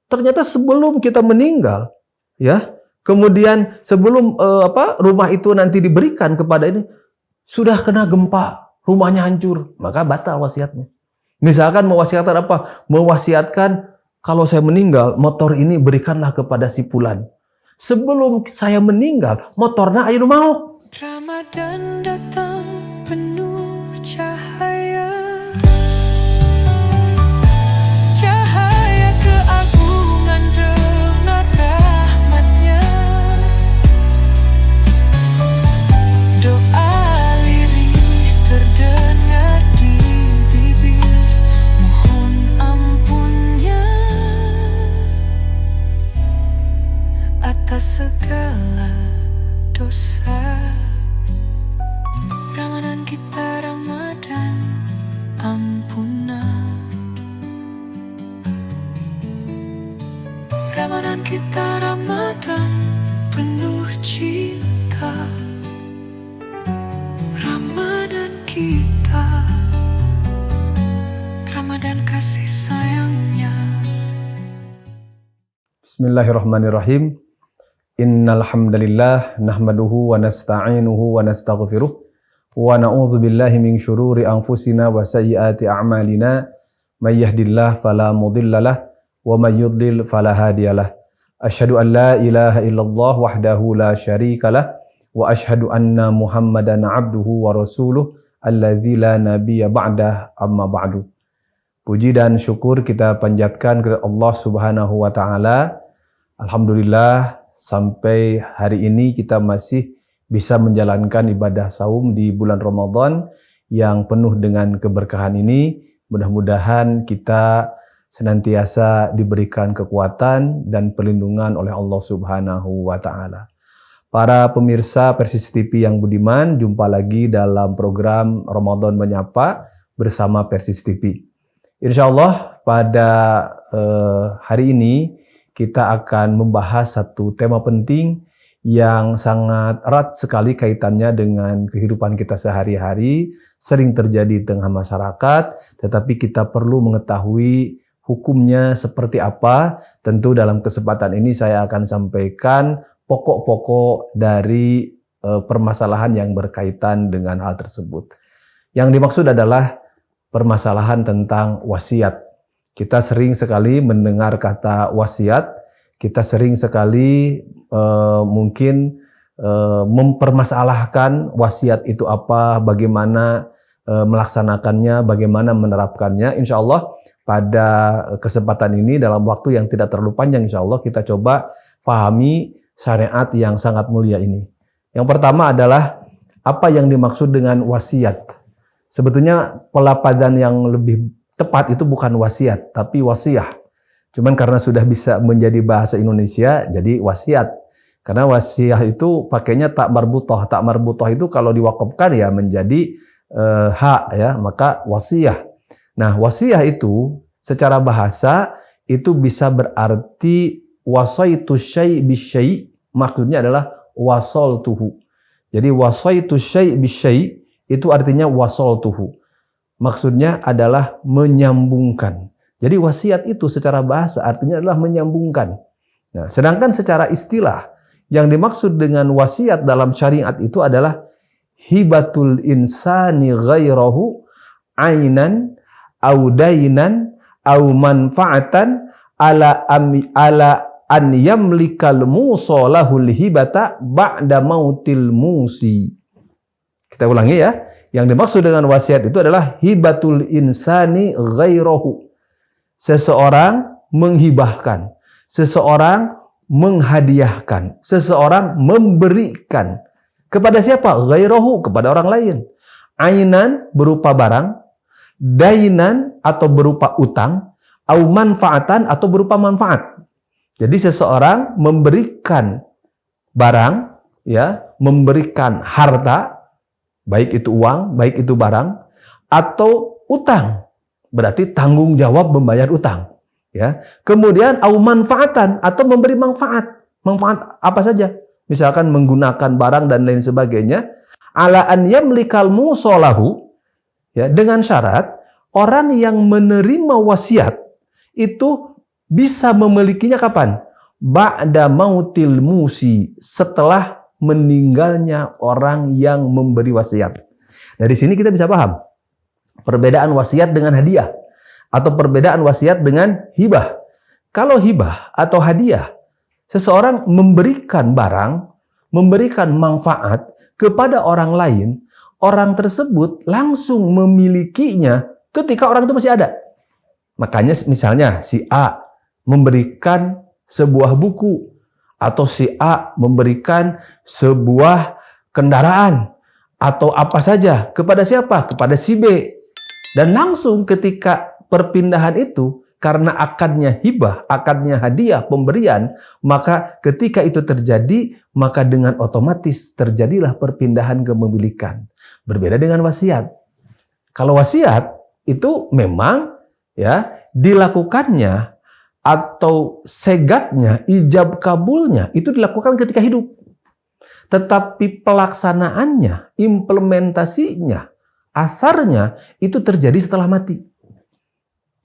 ternyata sebelum kita meninggal, ya, kemudian sebelum rumah itu nanti diberikan kepada ini, sudah kena gempa, rumahnya hancur, maka batal wasiatnya. Misalkan mewasiatkan apa? Mewasiatkan kalau saya meninggal, motor ini berikanlah kepada si fulan. Sebelum saya meninggal, motornya ayo mau. Ramadan datang penuh cahaya, cahaya keagungan dengan rahmatnya. Doa lirih terdengar di bibir, mohon ampunnya atas segala dosa. Ramadan kita Ramadan ampunan, Ramadan kita Ramadan penuh cinta, Ramadan kita Ramadan kasih sayangnya. Bismillahirrahmanirrahim. Innal hamdalillah nahmaduhu wa nasta'inuhu wa nastaghfiruh wa na'udzu billahi min syururi anfusina wa sayyiati a'malina may yahdihillahu fala mudhillalah wa may yudlil fala hadiyalah. Asyhadu an la ilaha illallah wahdahu la syarikalah wa asyhadu anna Muhammadan abduhu wa rasuluh alladzi la nabiyya ba'dah amma ba'du. Puji dan syukur kita panjatkan kepada Allah Subhanahu wa taala. Alhamdulillah, sampai hari ini kita masih bisa menjalankan ibadah saum di bulan Ramadan yang penuh dengan keberkahan ini. Mudah-mudahan kita senantiasa diberikan kekuatan dan perlindungan oleh Allah Subhanahu wa taala. Para pemirsa Persis TV yang budiman, jumpa lagi dalam program Ramadan Menyapa bersama Persis TV. Insyaallah pada hari ini kita akan membahas satu tema penting yang sangat erat sekali kaitannya dengan kehidupan kita sehari-hari, sering terjadi di tengah masyarakat, tetapi kita perlu mengetahui hukumnya seperti apa. Tentu dalam kesempatan ini saya akan sampaikan pokok-pokok dari permasalahan yang berkaitan dengan hal tersebut. Yang dimaksud adalah permasalahan tentang wasiat. Kita sering sekali mendengar kata wasiat, kita sering sekali mungkin mempermasalahkan wasiat itu apa, bagaimana melaksanakannya, bagaimana menerapkannya. Insya Allah pada kesempatan ini dalam waktu yang tidak terlalu panjang, insya Allah kita coba pahami syariat yang sangat mulia ini. Yang pertama adalah apa yang dimaksud dengan wasiat. Sebetulnya pelafadan yang lebih tepat itu bukan wasiat, tapi wasiah. Cuman karena sudah bisa menjadi bahasa Indonesia, jadi wasiat. Karena wasiah itu pakainya tak marbutoh. Tak marbutoh itu kalau diwakafkan ya menjadi hak ya, maka wasiah. Nah, wasiah itu secara bahasa itu bisa berarti wasaitu syai' bisyai', maksudnya adalah wasoltuhu. Jadi wasaitu syai' bisyai' itu artinya wasoltuhu. Maksudnya adalah menyambungkan. Jadi wasiat itu secara bahasa artinya adalah menyambungkan. Nah, sedangkan secara istilah yang dimaksud dengan wasiat dalam syariat itu adalah hibatul insani ghairahu ainan au dainan au manfaatan ala an yamlikal musalahul hibata ba'da mautil musi. Kita ulangi ya. Yang dimaksud dengan wasiat itu adalah hibatul insani ghairahu. Seseorang menghibahkan, seseorang menghadiahkan, seseorang memberikan kepada siapa? Ghairahu, kepada orang lain. Ainan berupa barang, dainan atau berupa utang, au manfaatan atau berupa manfaat. Jadi seseorang memberikan barang, ya, memberikan harta, baik itu uang, baik itu barang, atau utang. Berarti tanggung jawab membayar utang. Ya. Kemudian au manfaatan atau memberi manfaat. Manfaat apa saja? Misalkan menggunakan barang dan lain sebagainya. Ala an yamlikal musolahu. Ya, dengan syarat orang yang menerima wasiat itu bisa memilikinya kapan? Ba'da mautil musi, setelah meninggalnya orang yang memberi wasiat. Dari sini kita bisa paham perbedaan wasiat dengan hadiah atau perbedaan wasiat dengan hibah. Kalau hibah atau hadiah, seseorang memberikan barang, memberikan manfaat kepada orang lain, orang tersebut langsung memilikinya ketika orang itu masih ada. Makanya misalnya si A memberikan sebuah buku, atau si A memberikan sebuah kendaraan, atau apa saja kepada siapa? Kepada si B. Dan langsung ketika perpindahan itu, karena akadnya hibah, akadnya hadiah, pemberian, maka ketika itu terjadi, maka dengan otomatis terjadilah perpindahan kepemilikan. Berbeda dengan wasiat. Kalau wasiat itu memang ya dilakukannya atau segatnya, ijab kabulnya itu dilakukan ketika hidup. Tetapi pelaksanaannya, implementasinya, asarnya itu terjadi setelah mati.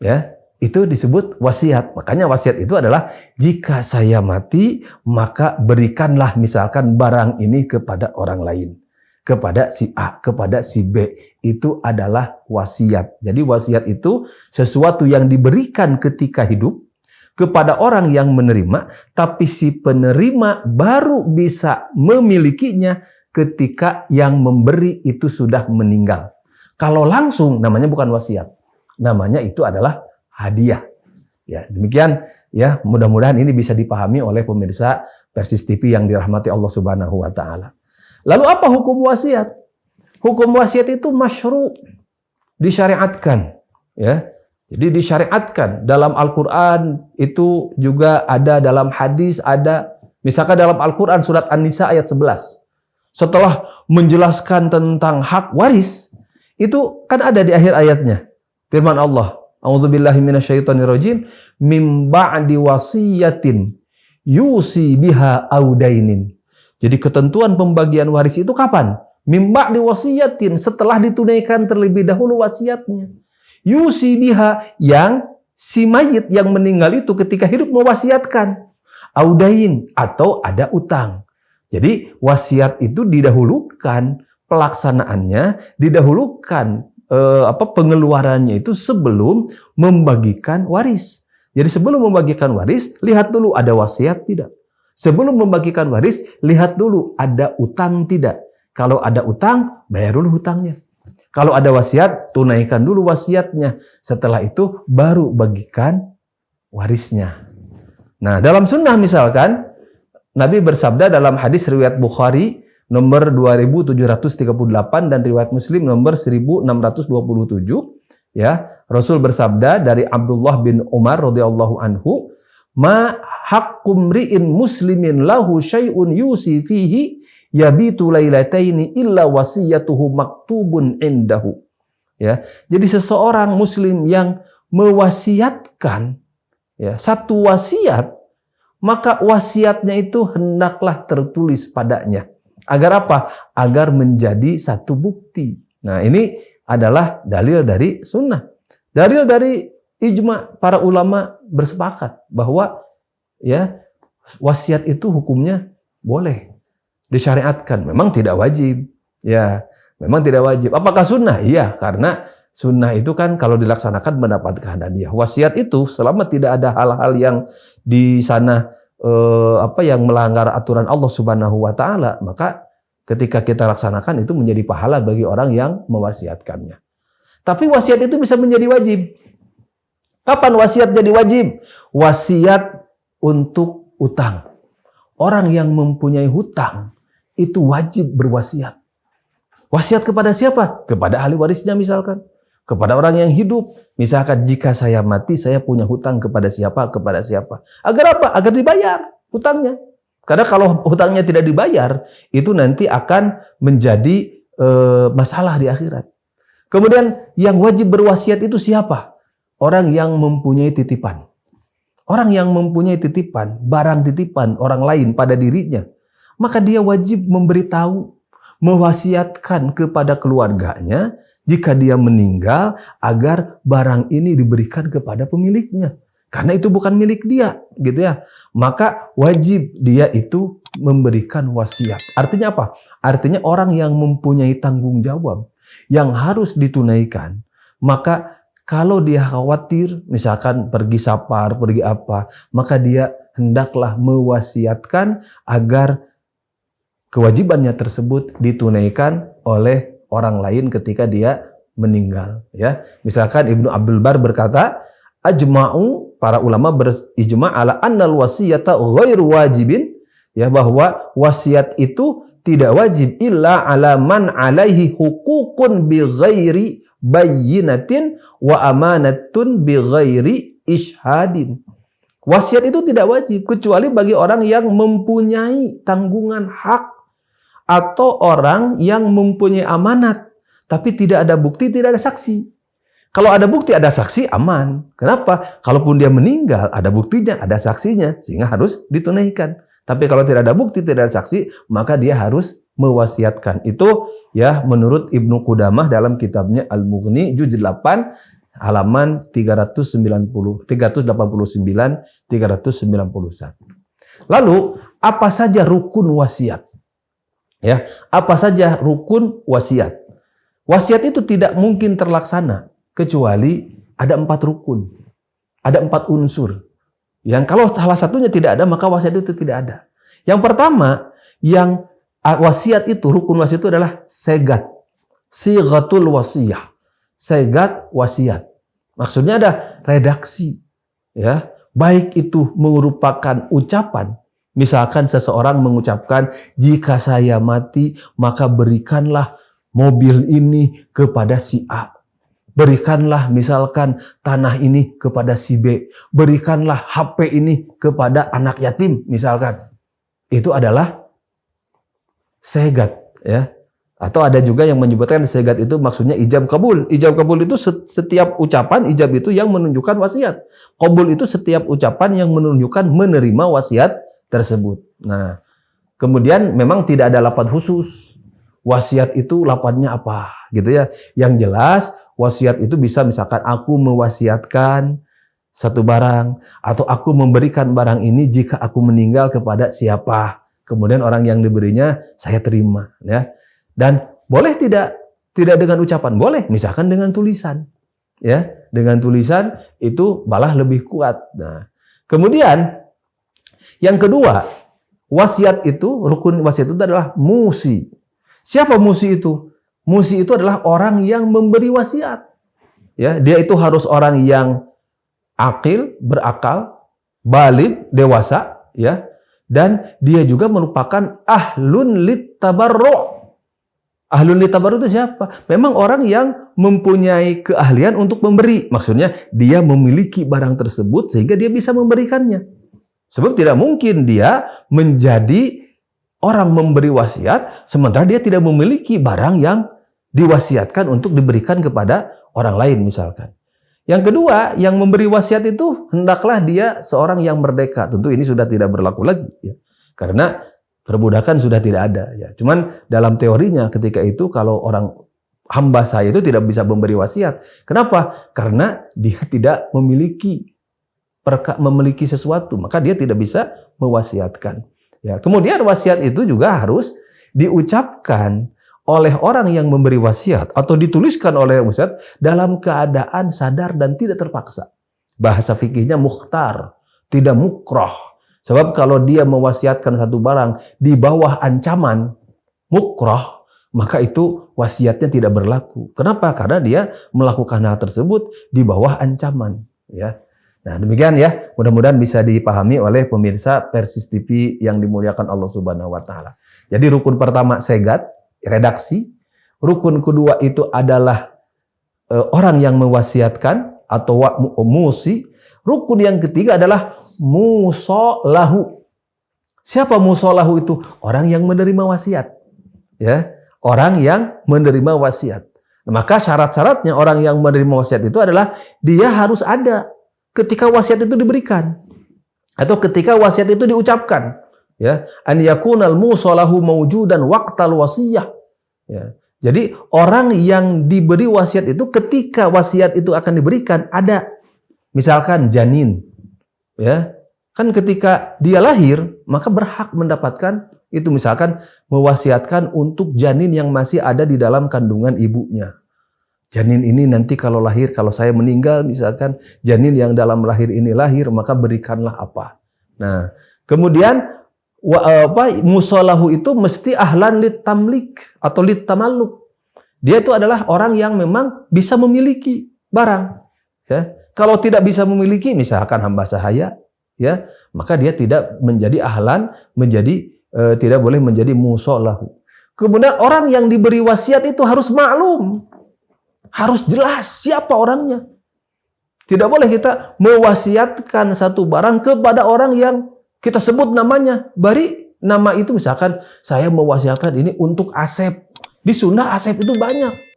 Ya, itu disebut wasiat. Makanya wasiat itu adalah jika saya mati, maka berikanlah misalkan barang ini kepada orang lain. Kepada si A, kepada si B. Itu adalah wasiat. Jadi wasiat itu sesuatu yang diberikan ketika hidup kepada orang yang menerima, tapi si penerima baru bisa memilikinya ketika yang memberi itu sudah meninggal. Kalau langsung namanya bukan wasiat. Namanya itu adalah hadiah. Ya, demikian ya, mudah-mudahan ini bisa dipahami oleh pemirsa Persis TV yang dirahmati Allah Subhanahu wa taala. Lalu apa hukum wasiat? Hukum wasiat itu masyru', disyariatkan, ya. Jadi disyariatkan dalam Al-Qur'an, itu juga ada dalam hadis, ada misalkan dalam Al-Qur'an surat An-Nisa ayat 11. Setelah menjelaskan tentang hak waris, itu kan ada di akhir ayatnya. Firman Allah, A'udzubillahi minasyaitonirrajim, mim ba'di wasiyatin yusi biha audainin. Jadi ketentuan pembagian waris itu kapan? Mim ba'di wasiyatin, setelah ditunaikan terlebih dahulu wasiatnya. Yusi biha, yang si mayit yang meninggal itu ketika hidup mewasiatkan. Audain, atau ada utang. Jadi wasiat itu didahulukan, pelaksanaannya didahulukan, pengeluarannya itu sebelum membagikan waris. Jadi sebelum membagikan waris, lihat dulu ada wasiat tidak. Sebelum membagikan waris, lihat dulu ada utang tidak. Kalau ada utang, bayar dulu hutangnya. Kalau ada wasiat, tunaikan dulu wasiatnya. Setelah itu baru bagikan warisnya. Nah, dalam sunnah misalkan, Nabi bersabda dalam hadis riwayat Bukhari nomor 2738 dan riwayat Muslim nomor 1627, ya, Rasul bersabda dari Abdullah bin Umar radhiyallahu anhu, ma haqqum ri'in muslimin lahu syai'un yusi fihi yabitu lailataini illa wasiyatuhu maktubun indahu. Ya, jadi seseorang muslim yang mewasiatkan ya satu wasiat, maka wasiatnya itu hendaklah tertulis padanya. Agar apa? Agar menjadi satu bukti. Nah, ini adalah dalil dari sunnah. Dalil dari ijma, para ulama bersepakat bahwa ya wasiat itu hukumnya boleh, disyariatkan. Memang tidak wajib. Ya, memang tidak wajib. Apakah sunnah? Iya, karena sunnah itu kan kalau dilaksanakan mendapatkan hadiah. Wasiat itu selama tidak ada hal-hal yang di sana yang melanggar aturan Allah Subhanahu wa taala, maka ketika kita laksanakan itu menjadi pahala bagi orang yang mewasiatkannya. Tapi wasiat itu bisa menjadi wajib. Kapan wasiat jadi wajib? Wasiat untuk utang. Orang yang mempunyai hutang itu wajib berwasiat. Wasiat kepada siapa? Kepada ahli warisnya misalkan. Kepada orang yang hidup. Misalkan jika saya mati, saya punya hutang kepada siapa? Kepada siapa? Agar apa? Agar dibayar hutangnya. Karena kalau hutangnya tidak dibayar, itu nanti akan menjadi masalah di akhirat. Kemudian yang wajib berwasiat itu siapa? Orang yang mempunyai titipan. Orang yang mempunyai titipan, barang titipan orang lain pada dirinya, maka dia wajib memberitahu, mewasiatkan kepada keluarganya jika dia meninggal agar barang ini diberikan kepada pemiliknya. karena itu bukan milik dia, gitu ya. Maka wajib dia itu memberikan wasiat. Artinya apa? Artinya orang yang mempunyai tanggung jawab yang harus ditunaikan, maka kalau dia khawatir, misalkan pergi safar, pergi apa, maka dia hendaklah mewasiatkan agar kewajibannya tersebut ditunaikan oleh orang lain ketika dia meninggal. Ya, misalkan Ibnu Abdul Bar berkata, ajma'u, para ulama berijma' ala annal wasiyata ghairu wajibin, ya, bahwa wasiat itu tidak wajib illa ala man alaihi hukukun bi ghairi bayyinatin wa amanatun bi ghairi ishadin. Wasiat itu tidak wajib kecuali bagi orang yang mempunyai tanggungan hak atau orang yang mempunyai amanat tapi tidak ada bukti, tidak ada saksi. Kalau ada bukti, ada saksi, aman. Kenapa? Kalaupun dia meninggal, ada buktinya, ada saksinya, sehingga harus ditunaikan. Tapi kalau tidak ada bukti, tidak ada saksi, maka dia harus mewasiatkan. Itu ya menurut Ibnu Qudamah dalam kitabnya Al-Mughni juz 8 halaman 389 391. Lalu apa saja rukun wasiat? Ya, apa saja rukun wasiat? Wasiat itu tidak mungkin terlaksana kecuali ada 4 rukun, ada 4 unsur. Yang kalau salah satunya tidak ada, maka wasiat itu tidak ada. Yang pertama, yang wasiat itu, rukun wasiat itu adalah segat. Sighatul wasiyah. Segat wasiat. Maksudnya ada redaksi. Ya, baik itu merupakan ucapan. Misalkan seseorang mengucapkan, jika saya mati, maka berikanlah mobil ini kepada si A. Berikanlah misalkan tanah ini kepada si B. Berikanlah HP ini kepada anak yatim misalkan. Itu adalah segat, ya. Atau ada juga yang menyebutkan segat itu maksudnya ijab kabul. Ijab kabul itu setiap ucapan, ijab itu yang menunjukkan wasiat. Kabul itu setiap ucapan yang menunjukkan menerima wasiat tersebut. Nah, kemudian memang tidak ada lafaz khusus. Wasiat itu lafadznya apa, gitu ya. Yang jelas wasiat itu bisa misalkan aku mewasiatkan satu barang atau aku memberikan barang ini jika aku meninggal kepada siapa. Kemudian orang yang diberinya saya terima, ya. Dan boleh tidak dengan ucapan, boleh misalkan dengan tulisan. Ya, dengan tulisan itu malah lebih kuat. Nah, kemudian yang kedua, wasiat itu, rukun wasiat itu adalah musi. Siapa musi itu? Musi itu adalah orang yang memberi wasiat. Ya, dia itu harus orang yang akil, berakal, baligh, dewasa, ya. Dan dia juga merupakan ahlun litabarru'. Ahlun litabarru' itu siapa? Memang orang yang mempunyai keahlian untuk memberi. Maksudnya dia memiliki barang tersebut sehingga dia bisa memberikannya. Sebab tidak mungkin dia menjadi orang memberi wasiat, sementara dia tidak memiliki barang yang diwasiatkan untuk diberikan kepada orang lain misalkan. Yang kedua, yang memberi wasiat itu hendaklah dia seorang yang merdeka. Tentu ini sudah tidak berlaku lagi, ya. Karena perbudakan sudah tidak ada. Ya. Cuman dalam teorinya ketika itu kalau orang hamba saya itu tidak bisa memberi wasiat. Kenapa? Karena dia tidak memiliki sesuatu, maka dia tidak bisa mewasiatkan. Ya, kemudian wasiat itu juga harus diucapkan oleh orang yang memberi wasiat atau dituliskan oleh wasiat dalam keadaan sadar dan tidak terpaksa. Bahasa fikihnya mukhtar, tidak mukroh. Sebab kalau dia mewasiatkan satu barang di bawah ancaman mukroh, maka itu wasiatnya tidak berlaku. Kenapa? Karena dia melakukan hal tersebut di bawah ancaman. Ya. Nah, demikian ya, mudah-mudahan bisa dipahami oleh pemirsa Persis TV yang dimuliakan Allah Subhanahu wa taala. Jadi rukun pertama segat, redaksi. Rukun kedua itu adalah orang yang mewasiatkan atau musi. Rukun yang ketiga adalah musolahu. Siapa musolahu itu? Orang yang menerima wasiat. Ya, orang yang menerima wasiat. Nah, maka syarat-syaratnya orang yang menerima wasiat itu adalah dia harus ada ketika wasiat itu diberikan atau ketika wasiat itu diucapkan, ya, an yakunal musalahu mawjudan waqtal wasiyah, ya. Jadi orang yang diberi wasiat itu ketika wasiat itu akan diberikan ada, misalkan janin, Ya, kan ketika dia lahir, maka berhak mendapatkan itu, misalkan mewasiatkan untuk janin yang masih ada di dalam kandungan ibunya. Janin ini nanti kalau lahir, kalau saya meninggal, misalkan janin yang dalam lahir ini lahir, maka berikanlah apa. Nah, kemudian musolahu itu mesti ahlan lit tamlik atau lit tamalluk. Dia itu adalah orang yang memang bisa memiliki barang. Ya, kalau tidak bisa memiliki, misalkan hamba sahaya, ya, maka dia tidak menjadi ahlan, tidak boleh menjadi musolahu. Kemudian orang yang diberi wasiat itu harus maklum, harus jelas siapa orangnya. Tidak boleh kita mewasiatkan satu barang kepada orang yang kita sebut namanya. Bari nama itu, misalkan saya mewasiatkan ini untuk Asep. Di Sunda Asep itu banyak.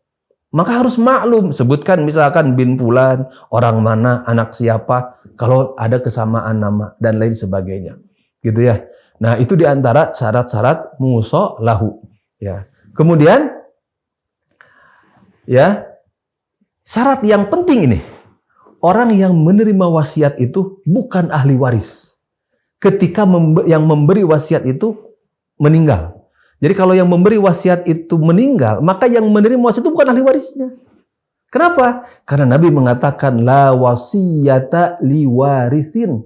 Maka harus maklum, sebutkan misalkan bin fulan, orang mana, anak siapa, kalau ada kesamaan nama dan lain sebagainya. Gitu ya. Nah, itu diantara syarat-syarat musolahu. Ya. Kemudian, ya, syarat yang penting ini, orang yang menerima wasiat itu bukan ahli waris. Ketika yang memberi wasiat itu meninggal. Jadi kalau yang memberi wasiat itu meninggal, maka yang menerima wasiat itu bukan ahli warisnya. Kenapa? Karena Nabi mengatakan la wasiyata liwarisin.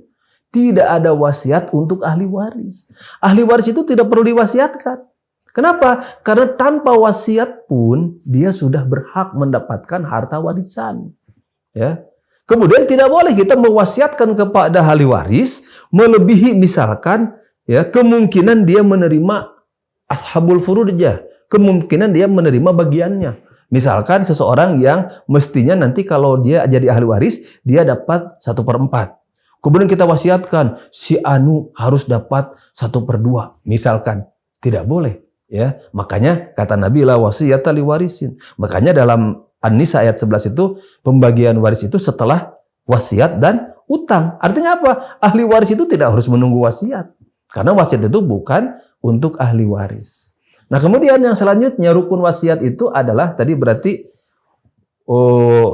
Tidak ada wasiat untuk ahli waris. Ahli waris itu tidak perlu diwasiatkan. Kenapa? Karena tanpa wasiat pun dia sudah berhak mendapatkan harta warisan. Ya. Kemudian tidak boleh kita mewasiatkan kepada ahli waris melebihi misalkan ya kemungkinan dia menerima ashabul furudjah, kemungkinan dia menerima bagiannya. Misalkan seseorang yang mestinya nanti kalau dia jadi ahli waris dia dapat 1/4. Kemudian kita wasiatkan si Anu harus dapat 1/2, misalkan. Tidak boleh, ya. Makanya kata Nabi la wasiyata liwarisin. Makanya dalam An-Nisa ayat 11 itu pembagian waris itu setelah wasiat dan utang. Artinya apa? Ahli waris itu tidak harus menunggu wasiat. Karena wasiat itu bukan untuk ahli waris. Nah, kemudian yang selanjutnya rukun wasiat itu adalah tadi berarti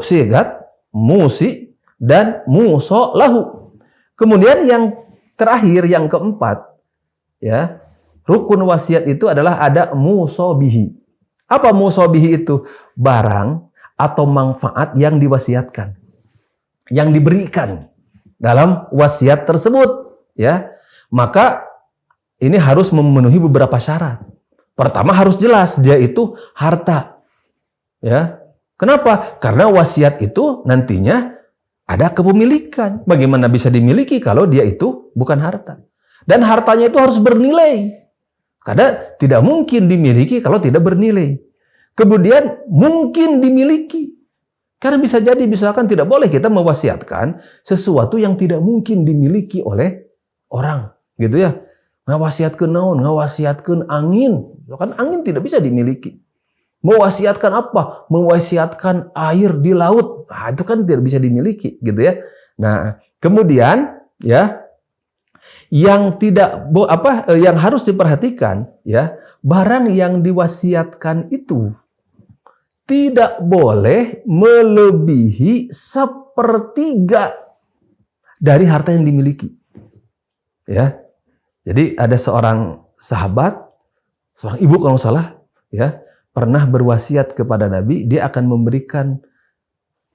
sigat, musi dan musolahu. Kemudian yang terakhir, yang keempat, ya, rukun wasiat itu adalah ada musobihi. Apa musobihi itu? Barang atau manfaat yang diwasiatkan, yang diberikan dalam wasiat tersebut, ya. Maka ini harus memenuhi beberapa syarat. Pertama harus jelas dia itu harta, ya. Kenapa? Karena wasiat itu nantinya ada kepemilikan. Bagaimana bisa dimiliki kalau dia itu bukan harta? Dan hartanya itu harus bernilai. Karena tidak mungkin dimiliki kalau tidak bernilai. Kemudian mungkin dimiliki. Karena bisa jadi misalkan tidak boleh kita mewasiatkan sesuatu yang tidak mungkin dimiliki oleh orang. Gitu ya. Ngawasiatkeun naon? Ngawasiatkeun angin. Kan angin tidak bisa dimiliki. Mewasiatkan apa? Mewasiatkan air di laut. Nah, itu kan tidak bisa dimiliki, gitu ya. Nah, kemudian ya yang yang harus diperhatikan ya, barang yang diwasiatkan itu tidak boleh melebihi 1/3 dari harta yang dimiliki. Ya. Jadi ada seorang sahabat, seorang ibu kalau salah, ya, pernah berwasiat kepada Nabi, dia akan memberikan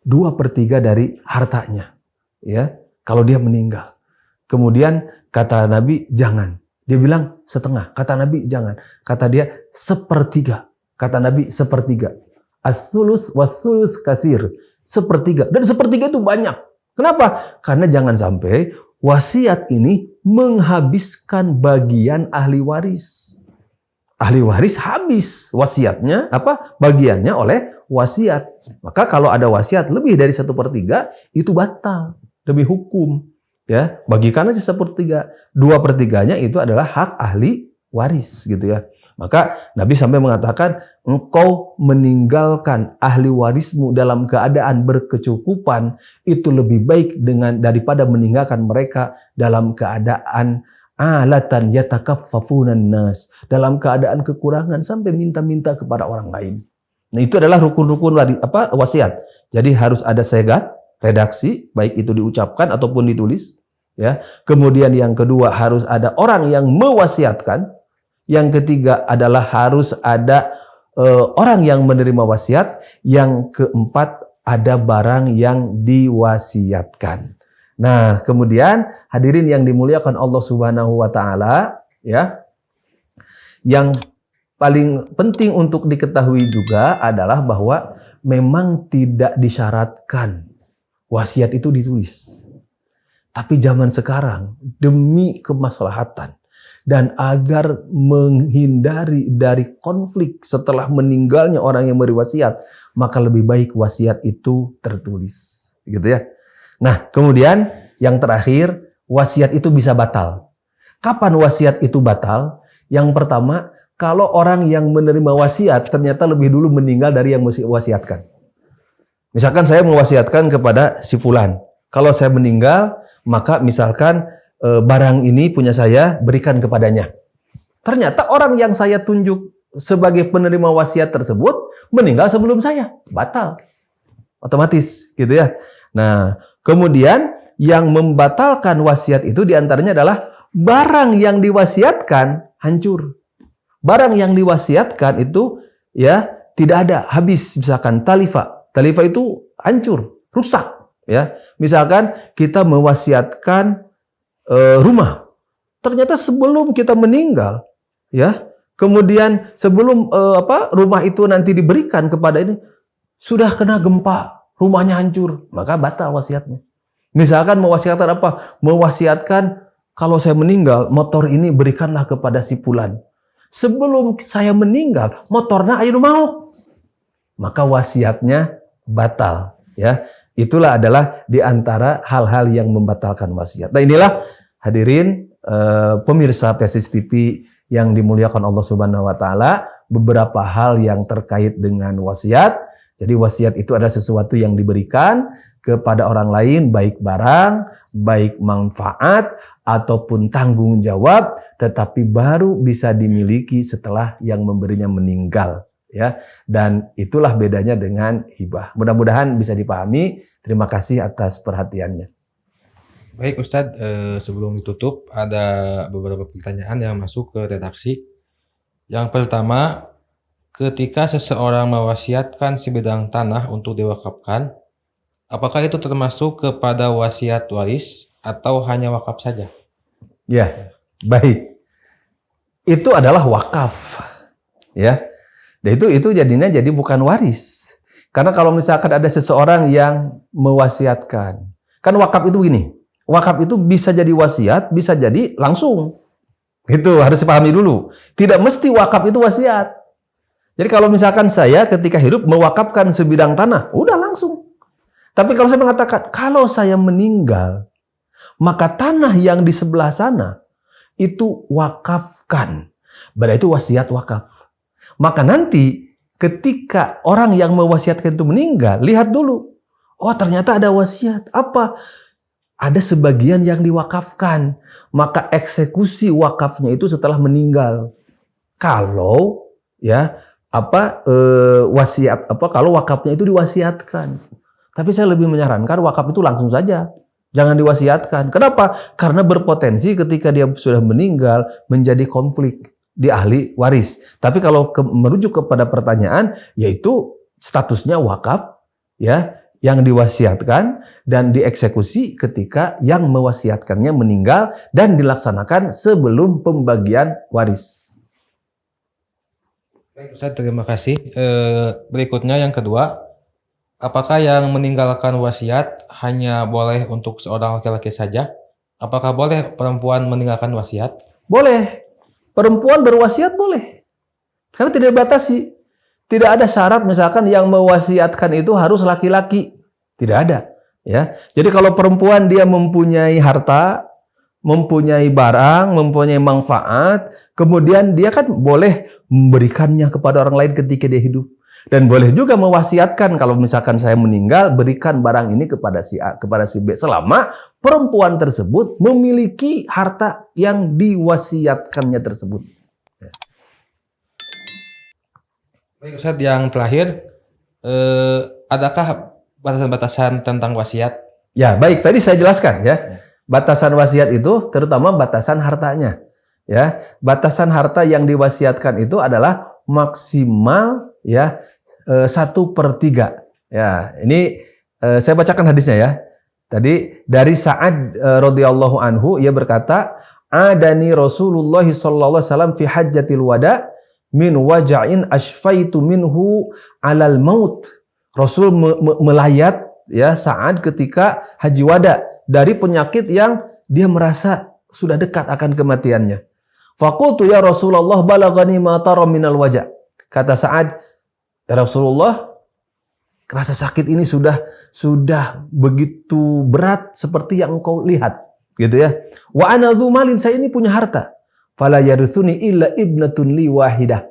2/3 dari hartanya, ya, kalau dia meninggal. Kemudian kata Nabi, jangan. Dia bilang setengah. Kata Nabi, jangan. Kata dia 1/3. Kata Nabi 1/3. As-sulus was-sulus katsir. 1/3. Dan 1/3 itu banyak. Kenapa? Karena jangan sampai wasiat ini menghabiskan bagian ahli waris. Ahli waris habis wasiatnya, bagiannya oleh wasiat. Maka kalau ada wasiat lebih dari 1/3 itu batal demi hukum. Ya, bagikan aja 1/3. 2/3-nya itu adalah hak ahli waris, gitu ya. Maka Nabi sampai mengatakan, engkau meninggalkan ahli warismu dalam keadaan berkecukupan itu lebih baik daripada meninggalkan mereka dalam keadaan alatan yatakaffafunan nas, dalam keadaan kekurangan sampai minta-minta kepada orang lain. Nah, itu adalah rukun-rukun wasiat. Jadi harus ada segat, redaksi, baik itu diucapkan ataupun ditulis, ya. Kemudian yang kedua harus ada orang yang mewasiatkan. Yang ketiga adalah harus ada orang yang menerima wasiat. Yang keempat ada barang yang diwasiatkan. Nah, kemudian hadirin yang dimuliakan Allah Subhanahu wa taala, ya. Yang paling penting untuk diketahui juga adalah bahwa memang tidak disyaratkan wasiat itu ditulis. Tapi zaman sekarang demi kemaslahatan dan agar menghindari dari konflik setelah meninggalnya orang yang beri wasiat, maka lebih baik wasiat itu tertulis, gitu ya. Nah, kemudian yang terakhir, wasiat itu bisa batal. Kapan wasiat itu batal? Yang pertama, kalau orang yang menerima wasiat ternyata lebih dulu meninggal dari yang mewasiatkan. Misalkan saya mewasiatkan kepada si fulan. Kalau saya meninggal, maka misalkan barang ini punya saya, berikan kepadanya. Ternyata orang yang saya tunjuk sebagai penerima wasiat tersebut meninggal sebelum saya. Batal. Otomatis, gitu ya. Nah, kemudian yang membatalkan wasiat itu diantaranya adalah barang yang diwasiatkan hancur. Barang yang diwasiatkan itu ya tidak ada, habis. Misalkan talifa. Talifa itu hancur, rusak. Ya, misalkan kita mewasiatkan rumah. Ternyata sebelum kita meninggal, ya, kemudian sebelum rumah itu nanti diberikan kepada ini sudah kena gempa, rumahnya hancur, maka batal wasiatnya. Misalkan mewasiatkan apa? Mewasiatkan kalau saya meninggal, motor ini berikanlah kepada si fulan. Sebelum saya meninggal, motornya ayo mau. Maka wasiatnya batal, ya. Itulah adalah di antara hal-hal yang membatalkan wasiat. Nah, inilah hadirin pemirsa Tesis TV yang dimuliakan Allah Subhanahu wa taala, beberapa hal yang terkait dengan wasiat. Jadi wasiat itu adalah sesuatu yang diberikan kepada orang lain, baik barang, baik manfaat, ataupun tanggung jawab, tetapi baru bisa dimiliki setelah yang memberinya meninggal. Ya, dan itulah bedanya dengan hibah. Mudah-mudahan bisa dipahami. Terima kasih atas perhatiannya. Baik Ustadz, sebelum ditutup ada beberapa pertanyaan yang masuk ke redaksi. Yang pertama, ketika seseorang mewasiatkan sebidang tanah untuk diwakafkan, apakah itu termasuk kepada wasiat waris atau hanya wakaf saja? Ya, baik. Itu adalah wakaf. Ya. Dan itu jadinya jadi bukan waris. Karena kalau misalkan ada seseorang yang mewasiatkan. Kan wakaf itu gini. Wakaf itu bisa jadi wasiat, bisa jadi langsung. Itu harus dipahami dulu. Tidak mesti wakaf itu wasiat. Jadi kalau misalkan saya ketika hidup mewakafkan sebidang tanah, udah langsung. Tapi kalau saya mengatakan, kalau saya meninggal, maka tanah yang di sebelah sana itu wakafkan. Berarti itu wasiat wakaf. Maka nanti ketika orang yang mewasiatkan itu meninggal, lihat dulu. Oh, ternyata ada wasiat. Apa? Ada sebagian yang diwakafkan. Maka eksekusi wakafnya itu setelah meninggal. Kalau wasiat kalau wakafnya itu diwasiatkan. Tapi saya lebih menyarankan wakaf itu langsung saja. Jangan diwasiatkan. Kenapa? Karena berpotensi ketika dia sudah meninggal menjadi konflik di ahli waris. Tapi kalau merujuk kepada pertanyaan, yaitu statusnya wakaf, ya, yang diwasiatkan dan dieksekusi ketika yang mewasiatkannya meninggal dan dilaksanakan sebelum pembagian waris. Baik Ustaz, terima kasih. Berikutnya yang kedua, apakah yang meninggalkan wasiat hanya boleh untuk seorang laki-laki saja? Apakah boleh perempuan meninggalkan wasiat? Boleh. Perempuan berwasiat boleh. Karena tidak dibatasi. Tidak ada syarat misalkan yang mewasiatkan itu harus laki-laki. Tidak ada. Ya. Jadi kalau perempuan dia mempunyai harta, mempunyai barang, mempunyai manfaat, kemudian dia kan boleh memberikannya kepada orang lain ketika dia hidup. Dan boleh juga mewasiatkan kalau misalkan saya meninggal, berikan barang ini kepada si A, kepada si B. Selama perempuan tersebut memiliki harta yang diwasiatkannya tersebut. Baik Ustaz, yang terakhir, adakah batasan-batasan tentang wasiat? Ya, baik. Tadi saya jelaskan ya. Batasan wasiat itu terutama batasan hartanya. Ya, batasan harta yang diwasiatkan itu adalah maksimal ya 1/3. Ya, ini saya bacakan hadisnya ya. Tadi dari Sa'ad radhiyallahu anhu, ia berkata, "Adani Rasulullah sallallahu alaihi wasallam fi hajjatil wada min waja'in ashfaitu minhu alal maut." Rasul melayat ya Sa'ad ketika haji wada dari penyakit yang dia merasa sudah dekat akan kematiannya. Faqultu ya Rasulullah balagani ma tara minal waja'. Kata Sa'ad, ya Rasulullah, rasa sakit ini sudah begitu berat seperti yang engkau lihat, gitu ya. Wa ana dzumalin, saya ini punya harta. Fala yaruthuni illa ibnatun li wahidah.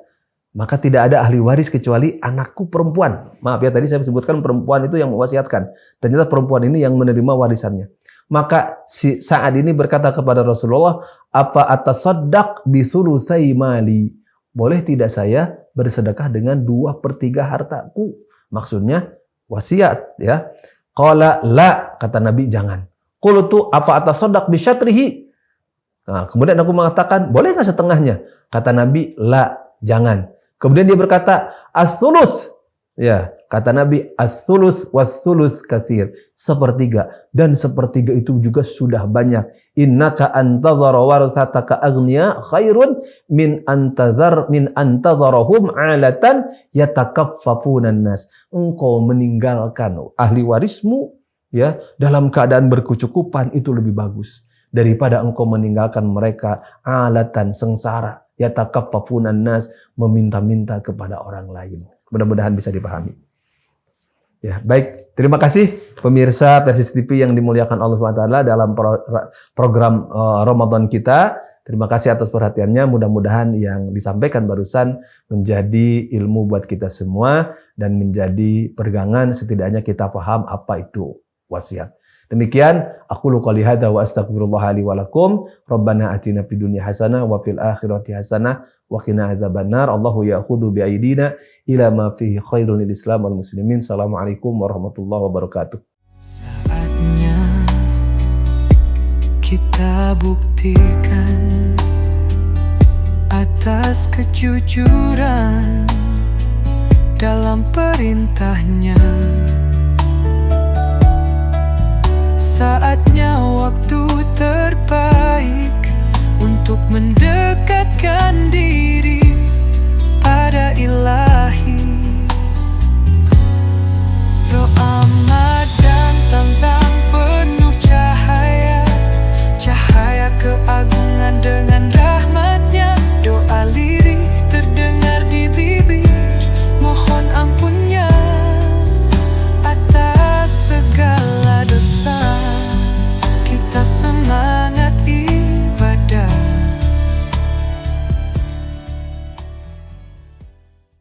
Maka tidak ada ahli waris kecuali anakku perempuan. Maaf ya, tadi saya sebutkan perempuan itu yang mewasiatkan. Ternyata perempuan ini yang menerima warisannya. Maka si Sa'ad ini berkata kepada Rasulullah, apa atasaddaq bi thulutsai mali? Boleh tidak saya bersedekah dengan 2/3 hartaku? Maksudnya wasiat ya. Qala la, kata Nabi jangan. Qultu afa atasaddaq bi syatrihi? Nah, kemudian aku mengatakan, boleh nggak setengahnya? Kata Nabi, la, jangan. Kemudian dia berkata, as-sulus. Ya, kata Nabi, as-sulus was-sulus katsir. 1/3, dan 1/3 itu juga sudah banyak. Innaka antadhara warasataka aghniya khairun min antadharahum alatan yatakaffafunan nas. Engkau meninggalkan ahli warismu ya dalam keadaan berkecukupan itu lebih bagus daripada engkau meninggalkan mereka alatan sengsara yatakaffafunan nas, meminta-minta kepada orang lain. Mudah-mudahan bisa dipahami. Ya, baik. Terima kasih pemirsa Persis TV yang dimuliakan Allah SWT dalam program Ramadan kita. Terima kasih atas perhatiannya. Mudah-mudahan yang disampaikan barusan menjadi ilmu buat kita semua dan menjadi pegangan, setidaknya kita paham apa itu wasiat. Demikian, aku qouli hadza wa astaghfirullah li wa lakum. Rabbana atina fid dunya hasanah wa fil akhirati hasanah wa qina adzabannar. Allahu ya'khudhu bi aydina ila ma fihi khairul lil Islam wal muslimin. Assalamualaikum warahmatullahi wabarakatuh. Saatnya kita buktikan atas kejujuran dalam perintahnya. Saatnya waktu terbaik